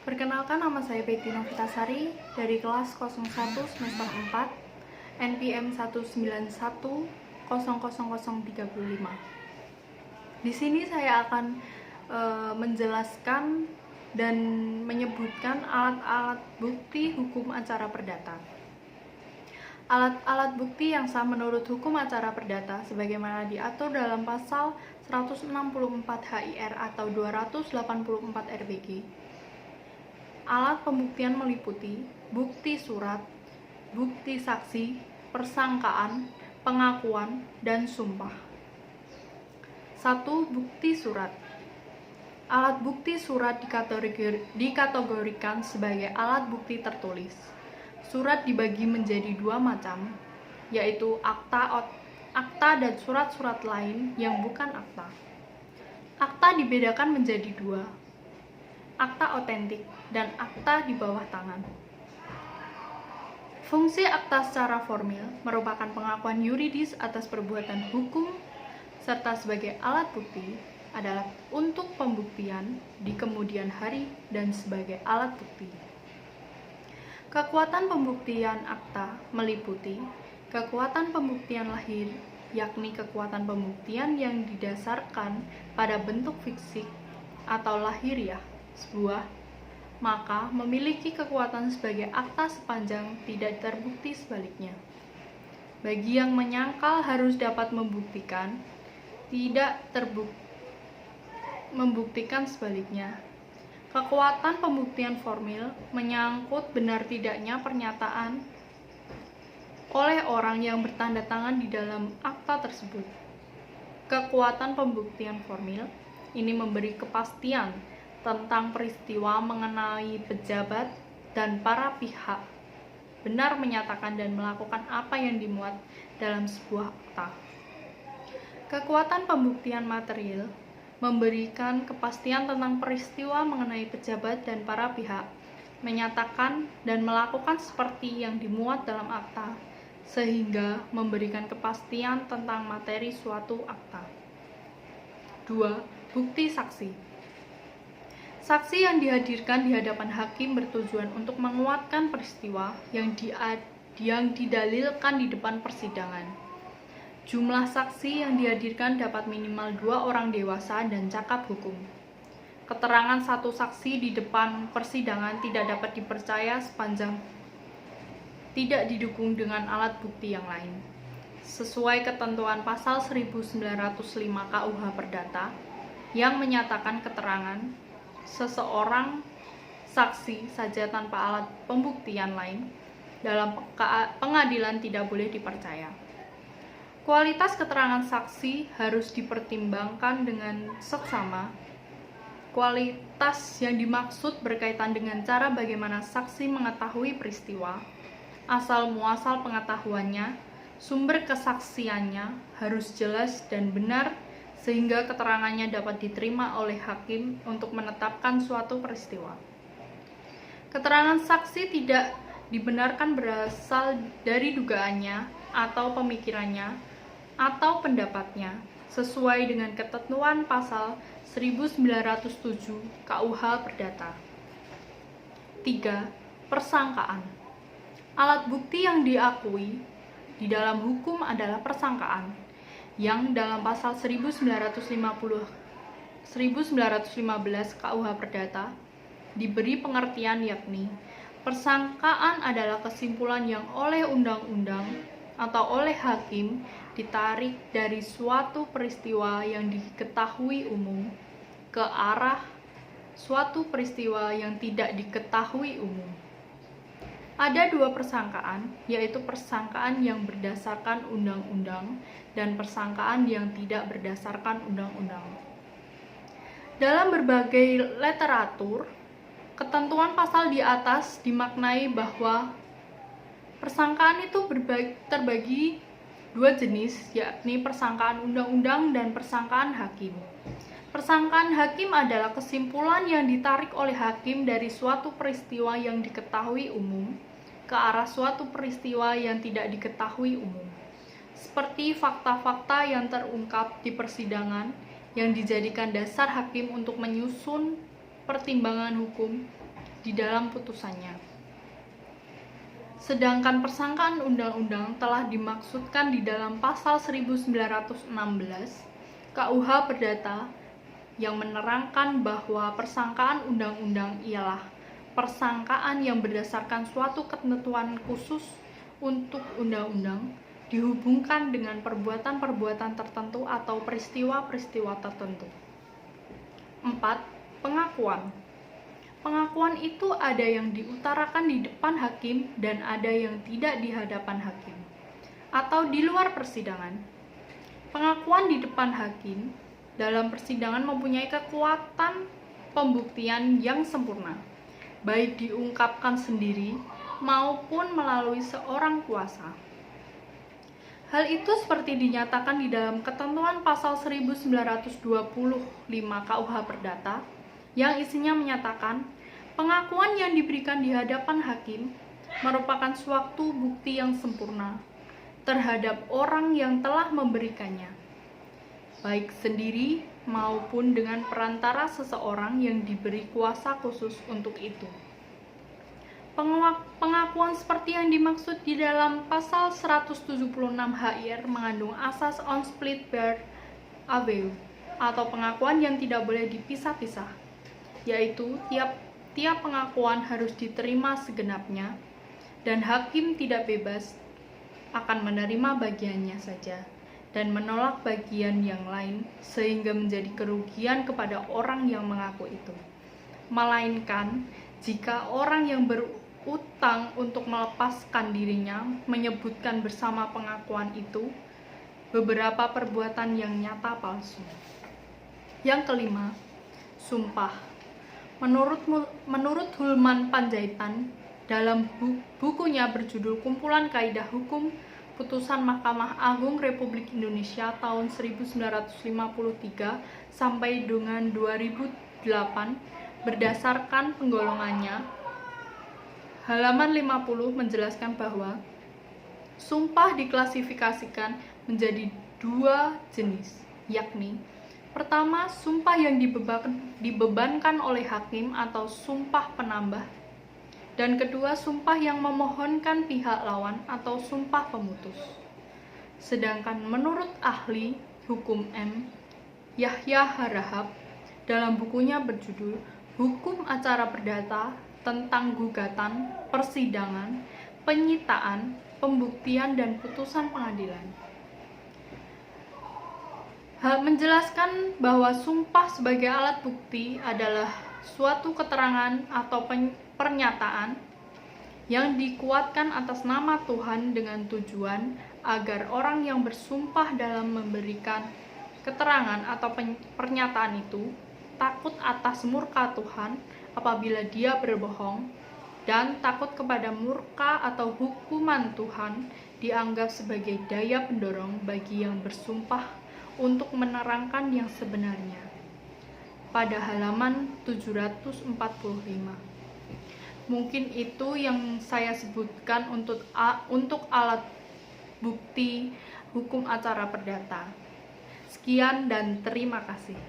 Perkenalkan, nama saya Betty Novitasari dari kelas 01 semester 4 NPM 191000035. Di sini saya akan menjelaskan dan menyebutkan alat-alat bukti hukum acara perdata. Alat-alat bukti yang sah menurut hukum acara perdata sebagaimana diatur dalam pasal 164 HIR atau 284 RBG. Alat pembuktian meliputi bukti surat, bukti saksi, persangkaan, pengakuan, dan sumpah. 1. Bukti surat. Alat bukti surat dikategorikan sebagai alat bukti tertulis. Surat dibagi menjadi dua macam, yaitu akta dan surat-surat lain yang bukan akta. Akta dibedakan menjadi dua, akta otentik dan akta di bawah tangan. Fungsi akta secara formil merupakan pengakuan yuridis atas perbuatan hukum serta sebagai alat bukti adalah untuk pembuktian di kemudian hari dan sebagai alat bukti. Kekuatan pembuktian akta meliputi kekuatan pembuktian lahir, yakni kekuatan pembuktian yang didasarkan pada bentuk fisik atau lahiriah sebuah, maka memiliki kekuatan sebagai akta sepanjang tidak terbukti sebaliknya. Bagi yang menyangkal harus dapat membuktikan, tidak membuktikan sebaliknya. Kekuatan pembuktian formil menyangkut benar tidaknya pernyataan oleh orang yang bertanda tangan di dalam akta tersebut. Kekuatan pembuktian formil ini memberi kepastian tentang peristiwa mengenai pejabat dan para pihak benar menyatakan dan melakukan apa yang dimuat dalam sebuah akta. Kekuatan pembuktian material memberikan kepastian tentang peristiwa mengenai pejabat dan para pihak menyatakan dan melakukan seperti yang dimuat dalam akta, sehingga memberikan kepastian tentang materi suatu akta. 2. Bukti saksi. Saksi yang dihadirkan di hadapan hakim bertujuan untuk menguatkan peristiwa yang didalilkan di depan persidangan. Jumlah saksi yang dihadirkan dapat minimal 2 orang dewasa dan cakap hukum. Keterangan satu saksi di depan persidangan tidak dapat dipercaya sepanjang tidak didukung dengan alat bukti yang lain. Sesuai ketentuan pasal 1905 KUH Perdata yang menyatakan keterangan seseorang saksi saja tanpa alat pembuktian lain dalam pengadilan tidak boleh dipercaya. Kualitas keterangan saksi harus dipertimbangkan dengan seksama. Kualitas yang dimaksud berkaitan dengan cara bagaimana saksi mengetahui peristiwa, asal muasal pengetahuannya, sumber kesaksiannya harus jelas dan benar sehingga keterangannya dapat diterima oleh hakim untuk menetapkan suatu peristiwa. Keterangan saksi tidak dibenarkan berasal dari dugaannya atau pemikirannya atau pendapatnya sesuai dengan ketentuan pasal 1907 KUH Perdata. 3. Persangkaan. Alat bukti yang diakui di dalam hukum adalah persangkaan yang dalam pasal 1915 KUH Perdata diberi pengertian yakni persangkaan adalah kesimpulan yang oleh undang-undang atau oleh hakim ditarik dari suatu peristiwa yang diketahui umum ke arah suatu peristiwa yang tidak diketahui umum. Ada 2 persangkaan, yaitu persangkaan yang berdasarkan undang-undang dan persangkaan yang tidak berdasarkan undang-undang. Dalam berbagai literatur, ketentuan pasal di atas dimaknai bahwa persangkaan itu terbagi 2 jenis, yakni persangkaan undang-undang dan persangkaan hakim. Persangkaan hakim adalah kesimpulan yang ditarik oleh hakim dari suatu peristiwa yang diketahui umum ke arah suatu peristiwa yang tidak diketahui umum, seperti fakta-fakta yang terungkap di persidangan yang dijadikan dasar hakim untuk menyusun pertimbangan hukum di dalam putusannya. Sedangkan persangkaan undang-undang telah dimaksudkan di dalam pasal 1916 KUH Perdata yang menerangkan bahwa persangkaan undang-undang ialah persangkaan yang berdasarkan suatu ketentuan khusus untuk undang-undang dihubungkan dengan perbuatan-perbuatan tertentu atau peristiwa-peristiwa tertentu. 4. Pengakuan. Pengakuan itu ada yang diutarakan di depan hakim dan ada yang tidak di hadapan hakim atau di luar persidangan. Pengakuan di depan hakim dalam persidangan mempunyai kekuatan pembuktian yang sempurna, baik diungkapkan sendiri maupun melalui seorang kuasa. Hal itu seperti dinyatakan di dalam ketentuan pasal 1925 KUH Perdata yang isinya menyatakan pengakuan yang diberikan di hadapan hakim merupakan suatu bukti yang sempurna terhadap orang yang telah memberikannya, baik sendiri maupun dengan perantara seseorang yang diberi kuasa khusus untuk itu. Pengakuan seperti yang dimaksud di dalam pasal 176 HIR mengandung asas on split bar aveu atau pengakuan yang tidak boleh dipisah-pisah, yaitu tiap pengakuan harus diterima segenapnya dan hakim tidak bebas akan menerima bagiannya saja dan menolak bagian yang lain sehingga menjadi kerugian kepada orang yang mengaku itu, melainkan jika orang yang berutang untuk melepaskan dirinya menyebutkan bersama pengakuan itu beberapa perbuatan yang nyata palsu. Yang kelima, sumpah. Menurut Hulman Panjaitan dalam bukunya berjudul Kumpulan Kaidah Hukum Putusan Mahkamah Agung Republik Indonesia tahun 1953 sampai dengan 2008 berdasarkan penggolongannya, halaman 50 menjelaskan bahwa sumpah diklasifikasikan menjadi dua jenis, yakni pertama, sumpah yang dibebankan oleh hakim atau sumpah penambah, dan kedua, sumpah yang memohonkan pihak lawan atau sumpah pemutus. Sedangkan menurut ahli hukum M. Yahya Harahap dalam bukunya berjudul Hukum Acara Perdata tentang Gugatan, Persidangan, Penyitaan, Pembuktian, dan Putusan Pengadilan, menjelaskan bahwa sumpah sebagai alat bukti adalah suatu keterangan atau pernyataan yang dikuatkan atas nama Tuhan dengan tujuan agar orang yang bersumpah dalam memberikan keterangan atau pernyataan itu takut atas murka Tuhan apabila dia berbohong, dan takut kepada murka atau hukuman Tuhan dianggap sebagai daya pendorong bagi yang bersumpah untuk menerangkan yang sebenarnya. Pada halaman 745. Mungkin itu yang saya sebutkan untuk alat bukti hukum acara perdata. Sekian dan terima kasih.